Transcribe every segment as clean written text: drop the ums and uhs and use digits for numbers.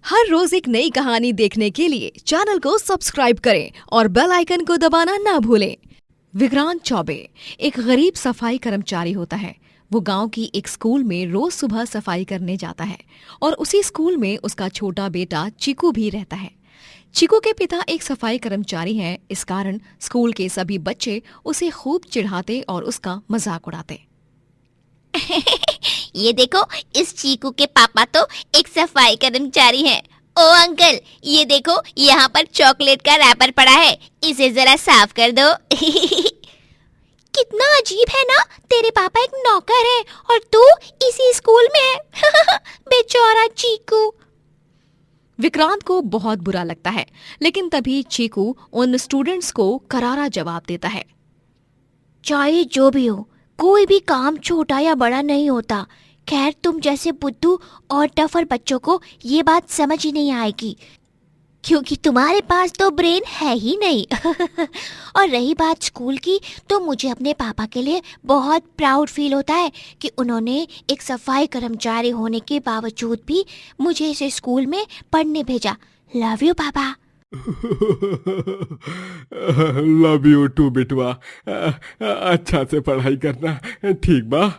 हर रोज एक नई कहानी देखने के लिए चैनल को सब्सक्राइब करें और बेल आइकन को दबाना ना भूलें। विक्रांत चौबे एक गरीब सफाई कर्मचारी होता है। वो गांव की एक स्कूल में रोज सुबह सफाई करने जाता है और उसी स्कूल में उसका छोटा बेटा चीकू भी रहता है। चीकू के पिता एक सफाई कर्मचारी हैं, इस कारण स्कूल के सभी बच्चे उसे खूब चिढ़ाते और उसका मजाक उड़ाते। ये देखो, इस चीकू के पापा तो एक सफाई कर्मचारी हैं। ओ अंकल, ये देखो, यहाँ पर चॉकलेट का रैपर पड़ा है, इसे जरा साफ कर दो। कितना अजीब है ना, तेरे पापा एक नौकर है और तू इसी स्कूल में है। बेचारा चीकू। विक्रांत को बहुत बुरा लगता है, लेकिन तभी चीकू उन स्टूडेंट्स को करारा जवाब देता है। चाहे जो भी हो, कोई भी काम छोटा या बड़ा नहीं होता। खैर, तुम जैसे बुद्धू और टफर बच्चों को ये बात समझ ही नहीं आएगी, क्योंकि तुम्हारे पास तो ब्रेन है ही नहीं। और रही बात स्कूल की, तो मुझे अपने पापा के लिए बहुत प्राउड फील होता है कि उन्होंने एक सफाई कर्मचारी होने के बावजूद भी मुझे इस स्कूल में पढ़ने भेजा। लव यू पापा। लव यू टू बिटवा। अच्छा से पढ़ाई करना, ठीक बा।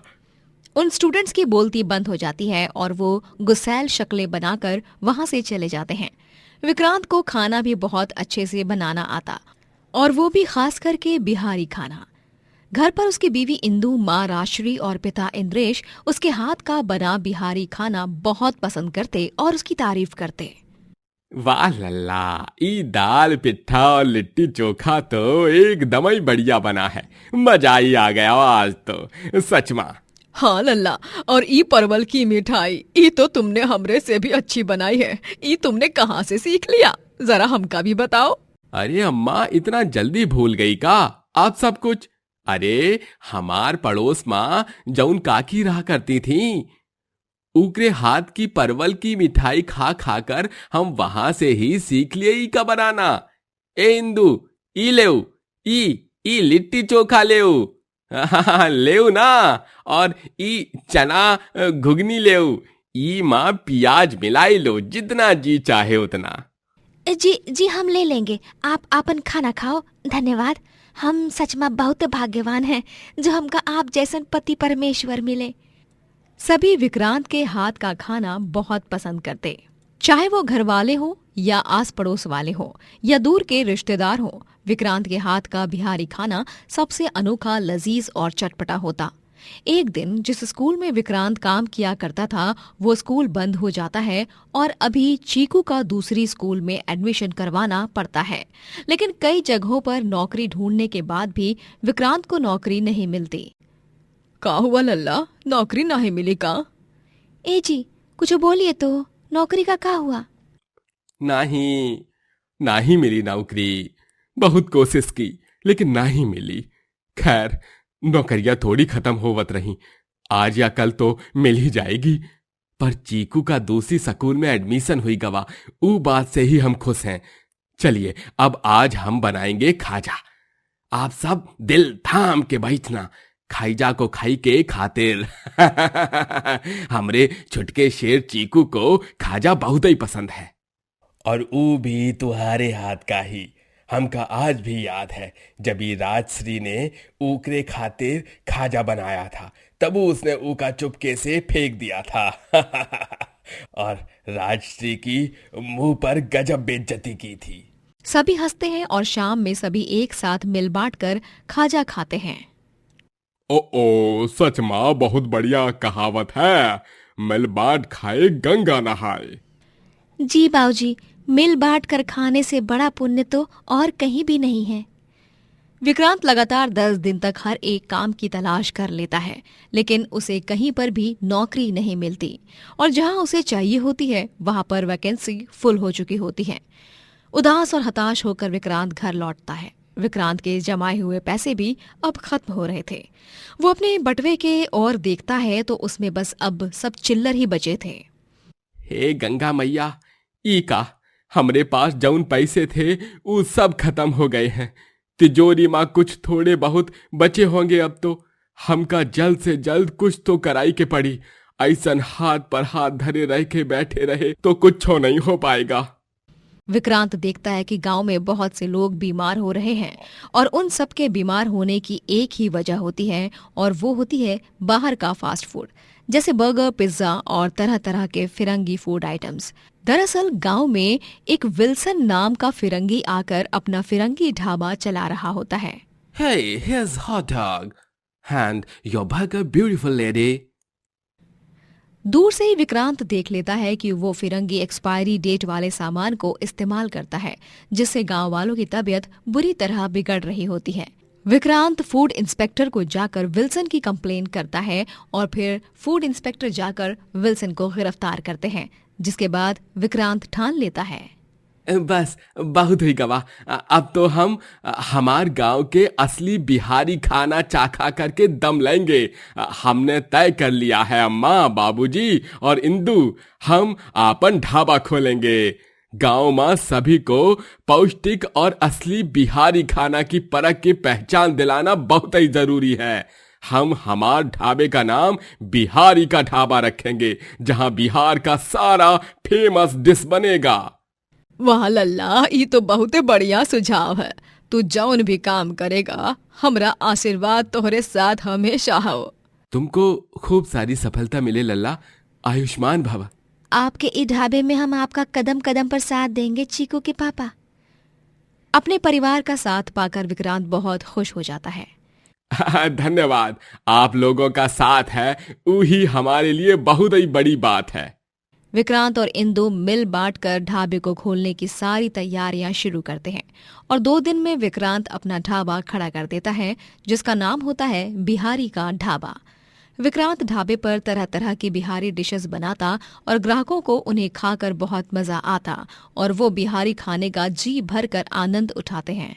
उन स्टूडेंट्स की बोलती बंद हो जाती है और वो गुस्सैल शक्लें बनाकर वहां से चले जाते हैं। विक्रांत को खाना भी बहुत अच्छे से बनाना आता, और वो भी खास करके बिहारी खाना। घर पर उसकी बीवी इंदु, माँ राश्री और पिता इंद्रेश उसके हाथ का बना बिहारी खाना बहुत पसंद करते और उसकी तारीफ करते। वाह लल्ला, ई दाल पिट्ठा और लिट्टी चोखा तो एकदम ही बढ़िया बना है। मजा ही आ गया आज तो, सच माँ। हाँ लल्ला, और ई परवल की मिठाई, ई तो तुमने हमरे से भी अच्छी बनाई है। ई तुमने कहाँ से सीख लिया, जरा हमका भी बताओ। अरे अम्मा, इतना जल्दी भूल गई का आप सब कुछ? अरे हमार पड़ोस माँ जौन काकी रहा करती थी, उकरे हाथ की परवल की मिठाई खा खाकर हम वहां से ही सीख लिए ई का बनाना। ए इंदु, ई लेऊ, ई लिट्टी चोखा लेऊ। लेऊ ना, और ई चना घुगनी लेऊ। ई माँ प्याज मिलाई लो, जितना जी चाहे उतना। जी जी, हम ले लेंगे। आप आपन खाना खाओ, धन्यवाद। हम सच में बहुत भाग्यवान हैं जो हमका आप जैसन पति परमेश्वर मिले। सभी विक्रांत के हाथ का खाना बहुत पसंद करते, चाहे वो घर वाले हो या आस पड़ोस वाले हो या दूर के रिश्तेदार हो। विक्रांत के हाथ का बिहारी खाना सबसे अनोखा, लजीज और चटपटा होता। एक दिन जिस स्कूल में विक्रांत काम किया करता था, वो स्कूल बंद हो जाता है और अभी चीकू का दूसरी स्कूल में एडमिशन करवाना पड़ता है। लेकिन कई जगहों पर नौकरी ढूंढने के बाद भी विक्रांत को नौकरी नहीं मिलती। का हुआ लल्ला, नौकरी नहीं मिली का? ए जी, कुछ बोलिए तो, नौकरी का हुआ? नहीं मिली नौकरी। बहुत कोशिश की लेकिन नहीं मिली। खैर, नौकरियां थोड़ी खत्म होवत रही, आज या कल तो मिल ही जाएगी। पर चीकू का दूसरी स्कूल में एडमिशन हुई गवा, ऊ बात से ही हम खुश हैं। चलिए, अब आज हम बनाएंगे खाजा। आप सब दिल थाम के बैठना, खाईजा को खाई के खातिर। हमरे छुटके शेर चीकू को खाजा बहुत ही पसंद है, और ऊ भी तुम्हारे हाथ का ही। हमका आज भी याद है जब ये राजश्री ने ऊकरे खातिर खाजा बनाया था, तब उसने ऊका चुपके से फेंक दिया था। और राजश्री की मुंह पर गजब बेइज्जती की थी। सभी हंसते हैं और शाम में सभी एक साथ मिल बांट कर खाजा खाते हैं। ओ सच माँ, बहुत बढ़िया कहावत है, मिल बांट खाए गंगा नहाए। जी बाबूजी, मिल बांट कर खाने से बड़ा पुण्य तो और कहीं भी नहीं है। विक्रांत लगातार 10 दिन तक हर एक काम की तलाश कर लेता है, लेकिन उसे कहीं पर भी नौकरी नहीं मिलती, और जहां उसे चाहिए होती है वहां पर वैकेंसी फुल हो चुकी होती है। उदास और हताश होकर विक्रांत घर लौटता है। विक्रांत के जमाए हुए पैसे भी अब खत्म हो रहे थे। वो अपने बटवे के ओर देखता है तो उसमें बस अब सब चिल्लर ही बचे थे। हे गंगा मैया, ई का हमरे पास जौन पैसे थे वो सब खत्म हो गए हैं। तिजोरी माँ कुछ थोड़े बहुत बचे होंगे अब तो। हमका जल्द से जल्द कुछ तो कराई के पड़ी, ऐसन हाथ पर हाथ धरे रह के बैठे रहे तो कुछ नहीं हो पाएगा। विक्रांत देखता है कि गांव में बहुत से लोग बीमार हो रहे हैं और उन सब के बीमार होने की एक ही वजह होती है और वो होती है बाहर का फास्ट फूड, जैसे बर्गर, पिज्जा और तरह तरह के फिरंगी फूड आइटम्स। दरअसल गांव में एक विल्सन नाम का फिरंगी आकर अपना फिरंगी ढाबा चला रहा होता है। Hey, here's hot dog and your burger, beautiful lady. दूर से ही विक्रांत देख लेता है कि वो फिरंगी एक्सपायरी डेट वाले सामान को इस्तेमाल करता है, जिससे गांव वालों की तबीयत बुरी तरह बिगड़ रही होती है। विक्रांत फूड इंस्पेक्टर को जाकर विल्सन की कंप्लेन करता है और फिर फूड इंस्पेक्टर जाकर विल्सन को गिरफ्तार करते हैं, जिसके बाद विक्रांत ठान लेता है, बस बहुत हुई गवाह। अब तो हम हमार गांव के असली बिहारी खाना चाखा करके दम लेंगे। हमने तय कर लिया है अम्मा, बाबूजी और इंदू, हम आपन ढाबा खोलेंगे। गांव में सभी को पौष्टिक और असली बिहारी खाना की परख की पहचान दिलाना बहुत ही जरूरी है। हम हमार ढाबे का नाम बिहारी का ढाबा रखेंगे, जहां बिहार का सारा फेमस डिश बनेगा। वाह लल्ला, ये तो बहुत बढ़िया सुझाव है। तू जौन भी काम करेगा, हमरा आशीर्वाद तोहरे साथ हमेशा हो। तुमको खूब सारी सफलता मिले लल्ला, आयुष्मान भव। आपके इस ढाबे में हम आपका कदम कदम पर साथ देंगे चीकू के पापा। अपने परिवार का साथ पाकर विक्रांत बहुत खुश हो जाता है। धन्यवाद, आप लोगों का साथ है वही हमारे लिए बहुत ही बड़ी बात है। विक्रांत और इंदु मिल बांटकर ढाबे को खोलने की सारी तैयारियां शुरू करते हैं और 2 दिन में विक्रांत अपना ढाबा खड़ा कर देता है, जिसका नाम होता है बिहारी का ढाबा। विक्रांत ढाबे पर तरह तरह की बिहारी डिशेस बनाता और ग्राहकों को उन्हें खाकर बहुत मजा आता और वो बिहारी खाने का जी भर कर आनंद उठाते हैं।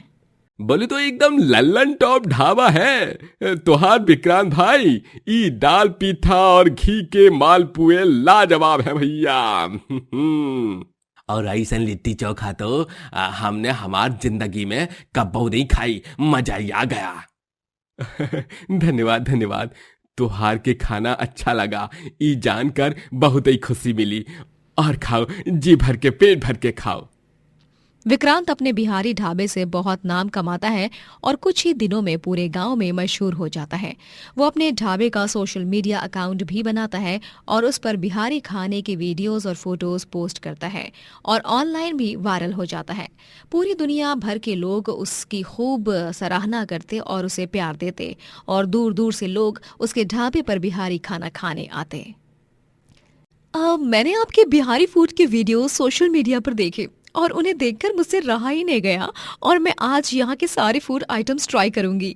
बोले तो एकदम लल्लन टॉप ढाबा है तोहार विक्रांत भाई। ई दाल पीठा और घी के मालपुए लाजवाब है भैया। और ऐसन लिट्टी चोखा तो हमने हमार जिंदगी में कब्बो नहीं खाई, मजा ही आ गया। धन्यवाद धन्यवाद, तोहार के खाना अच्छा लगा, ई जानकर बहुत ही खुशी मिली। और खाओ, जी भर के पेट भर के खाओ। विक्रांत अपने बिहारी ढाबे से बहुत नाम कमाता है और कुछ ही दिनों में पूरे गांव में मशहूर हो जाता है। वो अपने ढाबे का सोशल मीडिया अकाउंट भी बनाता है और उस पर बिहारी खाने की वीडियोस और फोटोज पोस्ट करता है और ऑनलाइन भी वायरल हो जाता है। पूरी दुनिया भर के लोग उसकी खूब सराहना करते और उसे प्यार देते और दूर दूर से लोग उसके ढाबे पर बिहारी खाना खाने आते। मैंने आपके बिहारी फूड के वीडियो सोशल मीडिया पर देखे और उन्हें देखकर मुझसे रहा ही नहीं गया और मैं आज यहाँ के सारे फूड आइटम्स ट्राई करूंगी।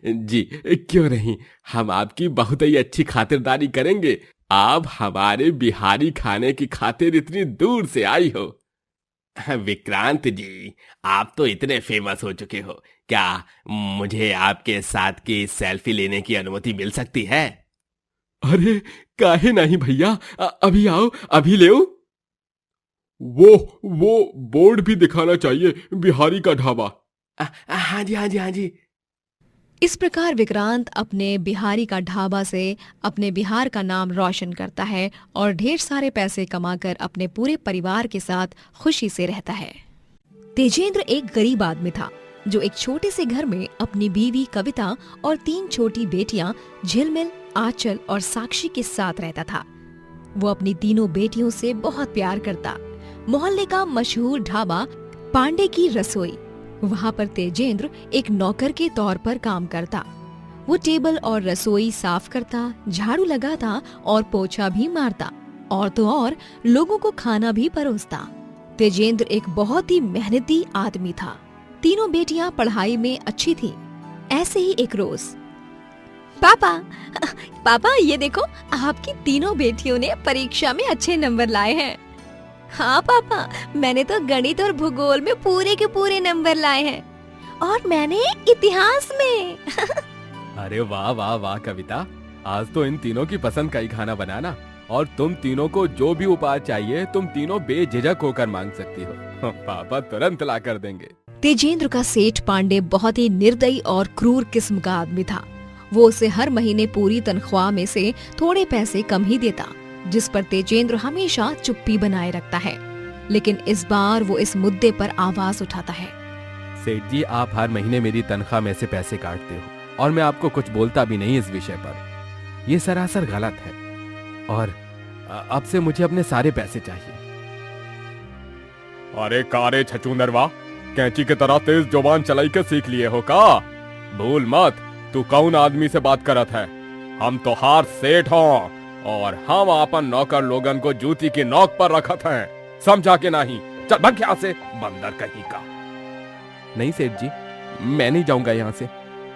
जी क्यों नहीं, हम आपकी बहुत ही अच्छी खातिरदारी करेंगे। आप हमारे बिहारी खाने की खातिर इतनी दूर से आई हो। विक्रांत जी, आप तो इतने फेमस हो चुके हो, क्या मुझे आपके साथ की सेल्फी लेने की अनुमति मिल सकती है? अरे काहे नहीं भैया, अभी आओ, अभी ले। वो बोर्ड भी दिखाना चाहिए, बिहारी का ढाबा। हाँ जी हाँ जी हाँ जी। इस प्रकार विक्रांत अपने बिहारी का ढाबा से अपने बिहार का नाम रोशन करता है और ढेर सारे पैसे कमाकर अपने पूरे परिवार के साथ खुशी से रहता है। तेजेंद्र एक गरीब आदमी था जो एक छोटे से घर में अपनी बीवी कविता और 3 छोटी बेटियां झिलमिल, आंचल और साक्षी के साथ रहता था। वो अपनी तीनों बेटियों से बहुत प्यार करता। मोहल्ले का मशहूर ढाबा पांडे की रसोई, वहाँ पर तेजेंद्र एक नौकर के तौर पर काम करता। वो टेबल और रसोई साफ करता, झाड़ू लगाता और पोछा भी मारता और तो और लोगों को खाना भी परोसता। तेजेंद्र एक बहुत ही मेहनती आदमी था। तीनों बेटियां पढ़ाई में अच्छी थीं। ऐसे ही एक रोज, पापा ये देखो, आपकी तीनों बेटियों ने परीक्षा में अच्छे नंबर लाए हैं। हाँ पापा, मैंने तो गणित और भूगोल में पूरे के पूरे नंबर लाए हैं और मैंने इतिहास में। अरे वाह वाह वाह कविता, आज तो इन तीनों की पसंद का ही खाना बनाना और तुम तीनों को जो भी उपहार चाहिए तुम तीनों बेझिझक होकर मांग सकती हो। पापा तुरंत ला कर देंगे। तेजेंद्र का सेठ पांडे बहुत ही निर्दयी और क्रूर किस्म का आदमी था। वो उसे हर महीने पूरी तनख्वाह में से थोड़े पैसे कम ही देता, जिस पर तेजेंद्र हमेशा चुप्पी बनाए रखता है। लेकिन इस बार वो इस मुद्दे पर आवाज उठाता है। सेठ जी, आप हर महीने मेरी तनख्वाह में से पैसे काटते हो और मैं आपको कुछ बोलता भी नहीं इस विषय पर। ये सरासर गलत है और अब से मुझे अपने सारे पैसे चाहिए। अरे कारे छचूंदरवा, कैंची की तरह तेज जुबान चलाई के सीख लिए हो का? भूल मत, तू कौन आदमी से बात करत है? हम तो हार सेठ हो और हम अपन नौकर लोगन को जूती की नोक पर रखत हैं, समझा के नहीं? चल भाग यहाँ से, बंदर कहीं का। नहीं सेठ जी, मैं नहीं जाऊंगा यहाँ से।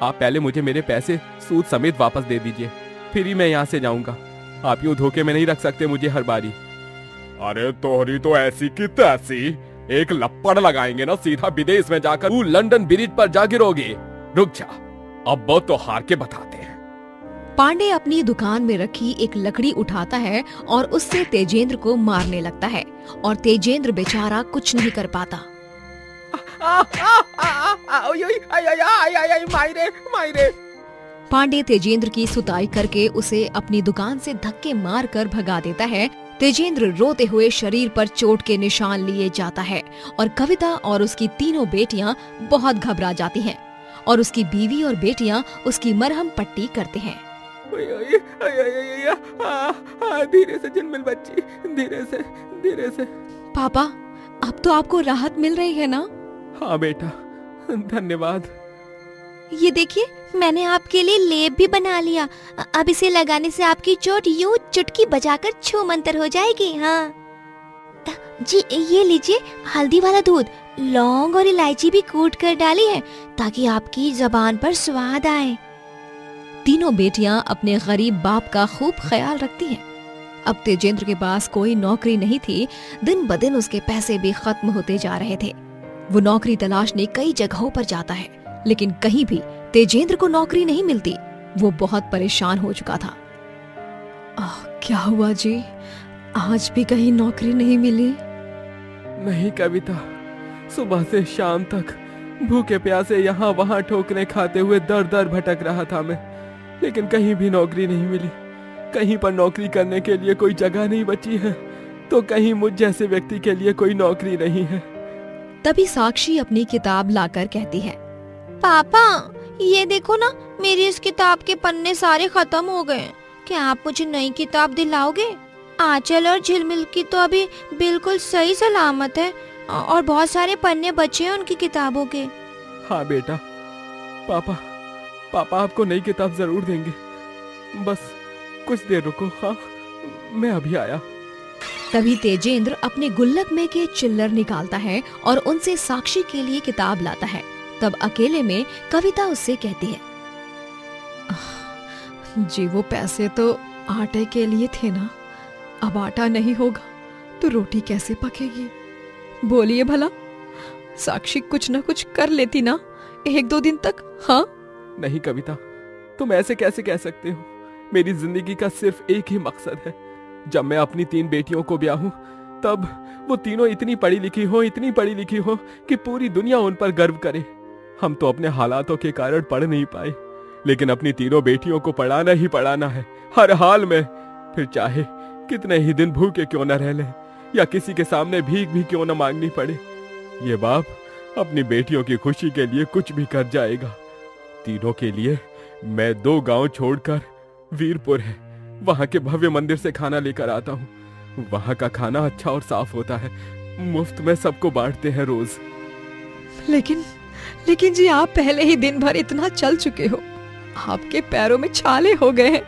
आप पहले मुझे मेरे पैसे सूद समेत वापस दे दीजिए, फिर ही मैं यहाँ से जाऊंगा। आप यूं धोखे में नहीं रख सकते मुझे हर बारी। अरे तोहरी तो ऐसी की तैसी, एक लपड़ लगाएंगे ना, सीधा विदेश में जाकर तू लंदन ब्रिज पर जा गिरोगे। रुक जा, अब वो तो हार के बताते हैं। पांडे अपनी दुकान में रखी एक लकड़ी उठाता है और उससे तेजेंद्र को मारने लगता है, और तेजेंद्र बेचारा कुछ नहीं कर पाता। पांडे तेजेंद्र की सुताई करके उसे अपनी दुकान से धक्के मार कर भगा देता है। तेजेंद्र रोते हुए शरीर पर चोट के निशान लिए जाता है और कविता और उसकी तीनों बेटियां बहुत घबरा जाती हैं और उसकी बीवी और बेटियां उसकी मरहम पट्टी करते हैं। धीरे से जन्मल बच्ची, धीरे से। पापा, अब तो आपको राहत मिल रही है ना? हाँ बेटा, धन्यवाद। ये देखिए, मैंने आपके लिए लेप भी बना लिया। अब इसे लगाने से आपकी चोट यूं चुटकी बजाकर छू मंतर हो जाएगी। हाँ जी, ये लीजिए हल्दी वाला दूध, लौंग और इलायची भी कूट कर डाली है ताकि आपकी जबान पर स्वाद आए। तीनों बेटियां अपने गरीब बाप का खूब ख्याल रखती हैं। अब तेजेंद्र के पास कोई नौकरी नहीं थी। दिन ब दिन उसके पैसे भी खत्म होते जा रहे थे। वो नौकरी तलाशने कई जगहों पर जाता है, लेकिन कहीं भी तेजेंद्र को नौकरी नहीं मिलती। वो बहुत परेशान हो चुका था। क्या हुआ जी, आज भी कहीं नौकरी नहीं मिली? नहीं कविता, सुबह से शाम तक भूखे प्यासे यहाँ वहाँ ठोकरे खाते हुए दर दर भटक रहा था मैं, लेकिन कहीं भी नौकरी नहीं मिली। कहीं पर नौकरी करने के लिए कोई जगह नहीं बची है, तो कहीं मुझ जैसे व्यक्ति के लिए कोई नौकरी नहीं है। तभी साक्षी अपनी किताब लाकर कहती है, पापा ये देखो ना, मेरी इस किताब के पन्ने सारे खत्म हो गए। क्या आप मुझे नई किताब दिलाओगे? आंचल और झिलमिल की तो अभी बिल्कुल सही सलामत है और बहुत सारे पन्ने बचे हैं उनकी किताबों के। हाँ बेटा, पापा आपको नई किताब जरूर देंगे, बस कुछ देर रुको। हाँ, मैं अभी आया। तभी तेजेंद्र अपने गुल्लक में के चिल्लर निकालता है और उनसे साक्षी के लिए किताब लाता है। तब अकेले में कविता उससे कहती है, जी वो पैसे तो आटे के लिए थे ना, अब आटा नहीं होगा तो रोटी कैसे पकेगी? बोलिए भला, साक्षी कुछ न कुछ कर लेती ना 1-2 दिन तक। हाँ नहीं कविता, तुम ऐसे कैसे कह सकते हो? मेरी जिंदगी का सिर्फ एक ही मकसद है। जब मैं अपनी 3 बेटियों को ब्याहूं, तब वो तीनों इतनी पढ़ी लिखी हो कि पूरी दुनिया उन पर गर्व करे। हम तो अपने हालातों के कारण पढ़ नहीं पाए, लेकिन अपनी तीनों बेटियों को पढ़ाना ही पढ़ाना है, हर हाल में। फिर चाहे कितने ही दिन भूखे क्यों न रह लें या किसी के सामने भीख भी क्यों न मांगनी पड़े, ये बाप अपनी बेटियों की खुशी के लिए कुछ भी कर जाएगा। तीनों के लिए मैं 2 गांव छोड़कर वीरपुर है, वहां के भव्य मंदिर से खाना लेकर आता हूँ। वहां का खाना अच्छा और साफ होता है, मुफ्त में सबको बांटते हैं रोज। लेकिन जी, आप पहले ही दिन भर इतना चल चुके हो, आपके पैरों में छाले हो गए हैं,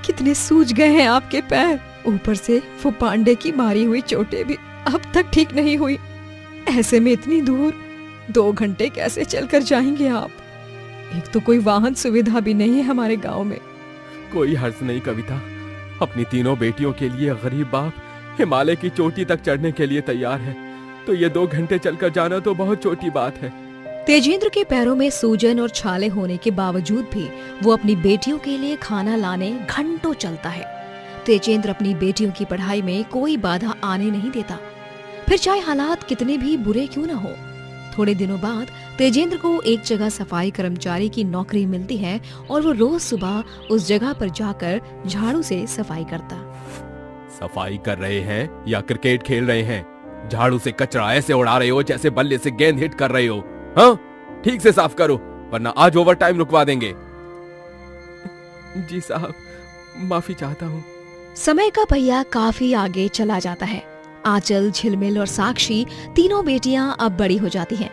कितने सूज गए हैं आपके पैर। ऊपर से वो पांडे की मारी हुई चोटें भी अब तक ठीक नहीं हुई। ऐसे में इतनी दूर 2 घंटे कैसे चलकर जाएंगे आप? एक तो कोई वाहन सुविधा भी नहीं है हमारे गांव में। कोई हर्ज नहीं कविता, अपनी तीनों बेटियों के लिए गरीब बाप हिमालय की चोटी तक चढ़ने के लिए तैयार है, तो ये 2 घंटे चलकर जाना तो बहुत छोटी बात है। तेजेंद्र के पैरों में सूजन और छाले होने के बावजूद भी वो अपनी बेटियों के लिए खाना लाने घंटों चलता है। तेजेंद्र अपनी बेटियों की पढ़ाई में कोई बाधा आने नहीं देता, फिर चाहे हालात कितने भी बुरे क्यों न हो। थोड़े दिनों बाद तेजेंद्र को एक जगह सफाई कर्मचारी की नौकरी मिलती है और वो रोज सुबह उस जगह पर जाकर झाड़ू से सफाई करता। सफाई कर रहे हैं या क्रिकेट खेल रहे हैं? झाड़ू से कचरा ऐसे उड़ा रहे हो जैसे बल्ले से गेंद हिट कर रहे हो। हाँ, ठीक से साफ करो वरना आज ओवर टाइम रुकवा देंगे। जी साहब, माफी चाहता हूँ। समय का पहिया काफी आगे चला जाता है। आंचल, झिलमिल और साक्षी तीनों बेटियां अब बड़ी हो जाती हैं।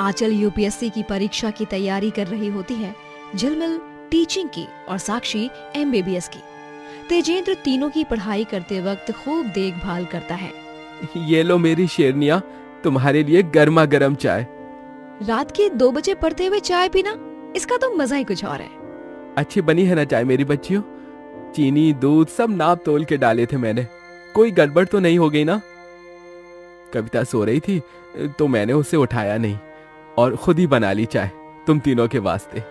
आंचल यूपीएससी की परीक्षा की तैयारी कर रही होती है, झिलमिल टीचिंग की और साक्षी एमबीबीएस की। तेजेंद्र तीनों की पढ़ाई करते वक्त खूब देखभाल करता है। ये लो मेरी शेरनिया, तुम्हारे लिए गर्मा गर्म चाय। रात के 2 बजे पढ़ते हुए चाय पीना, इसका तो मजा ही कुछ और है। अच्छी बनी है ना चाय मेरी बच्चियों? चीनी, दूध सब नाप तोल के डाले थे मैंने। कोई गड़बड़ तो नहीं हो गई ना? कविता सो रही थी तो मैंने उसे उठाया नहीं और खुद ही बना ली चाय तुम तीनों के वास्ते।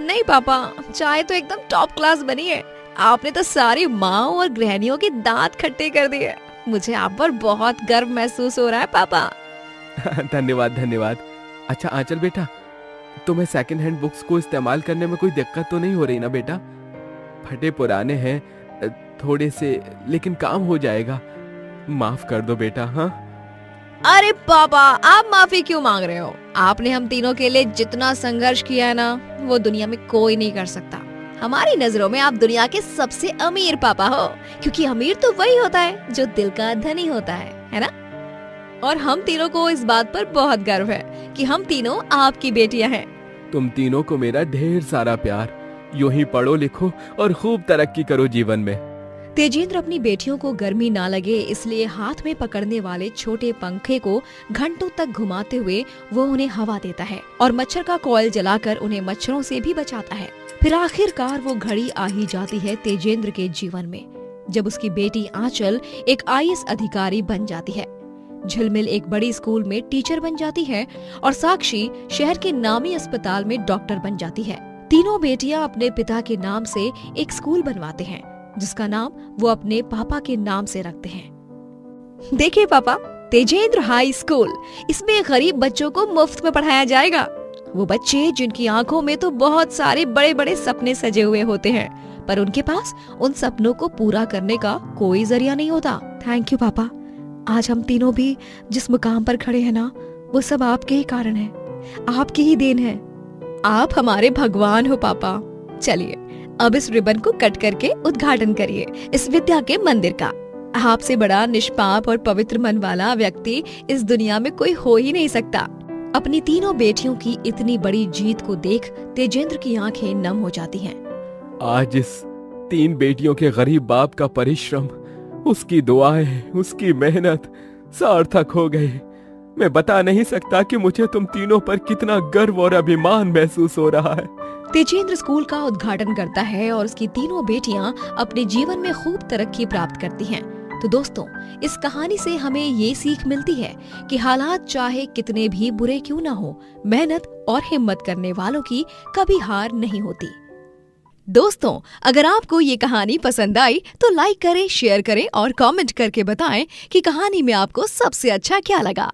नहीं पापा, चाय तो एकदम टॉप क्लास बनी है। आपने तो सारी माँ और गृहिणियों के दांत खट्टे कर दिए। मुझे आप पर बहुत गर्व महसूस हो रहा है पापा। धन्यवाद धन्यवाद। अच्छा आंचल बेटा, तुम्हें सेकंड हैंड बुक्स को इस्तेमाल करने में कोई दिक्कत तो नहीं हो रही ना बेटा? फटे पुराने हैं थोड़े से, लेकिन काम हो जाएगा। माफ कर दो बेटा। हाँ अरे पापा, आप माफी क्यों मांग रहे हो? आपने हम तीनों के लिए जितना संघर्ष किया है ना, वो दुनिया में कोई नहीं कर सकता। हमारी नजरों में आप दुनिया के सबसे अमीर पापा हो, क्योंकि अमीर तो वही होता है जो दिल का धनी होता है ना? और हम तीनों को इस बात पर बहुत गर्व है कि हम तीनों आपकी बेटियां हैं। तुम तीनों को मेरा ढेर सारा प्यार। यूं ही पढ़ो लिखो और खूब तरक्की करो जीवन में। तेजेंद्र अपनी बेटियों को गर्मी ना लगे इसलिए हाथ में पकड़ने वाले छोटे पंखे को घंटों तक घुमाते हुए वो उन्हें हवा देता है और मच्छर का कॉइल जलाकर उन्हें मच्छरों से भी बचाता है। फिर आखिरकार वो घड़ी आ ही जाती है तेजेंद्र के जीवन में, जब उसकी बेटी आंचल एक आईएएस अधिकारी बन जाती है, झिलमिल एक बड़ी स्कूल में टीचर बन जाती है और साक्षी शहर के नामी अस्पताल में डॉक्टर बन जाती है। तीनों बेटियां अपने पिता के नाम से एक स्कूल बनवाते हैं, जिसका नाम वो अपने पापा के नाम से रखते हैं। देखिए पापा, तेजेंद्र हाई स्कूल, इसमें गरीब बच्चों को मुफ्त में पढ़ाया जाएगा। वो बच्चे जिनकी आंखों में तो बहुत सारे बड़े बड़े सपने सजे हुए होते हैं, पर उनके पास उन सपनों को पूरा करने का कोई जरिया नहीं होता। थैंक यू पापा। आज हम तीनों भी जिस मुकाम पर खड़े हैं ना, वो सब आपके ही कारण है, आपकी ही देन है। आप हमारे भगवान हो पापा। चलिए अब इस रिबन को कट करके उद्घाटन करिए इस विद्या के मंदिर का। आपसे बड़ा निष्पाप और पवित्र मन वाला व्यक्ति इस दुनिया में कोई हो ही नहीं सकता। अपनी तीनों बेटियों की इतनी बड़ी जीत को देख तेजेंद्र की आंखें नम हो जाती हैं। आज इस 3 बेटियों के गरीब बाप का परिश्रम, उसकी दुआएं, उसकी मेहनत सार्थक हो गई। मैं बता नहीं सकता कि मुझे तुम तीनों पर कितना गर्व और अभिमान महसूस हो रहा है। तेजेंद्र स्कूल का उद्घाटन करता है और उसकी तीनों बेटियां अपने जीवन में खूब तरक्की प्राप्त करती हैं। तो दोस्तों, इस कहानी से हमें ये सीख मिलती है कि हालात चाहे कितने भी बुरे क्यों ना हो, मेहनत और हिम्मत करने वालों की कभी हार नहीं होती। दोस्तों, अगर आपको ये कहानी पसंद आई तो लाइक करें, शेयर करें और कमेंट करके बताएं कि कहानी में आपको सबसे अच्छा क्या लगा।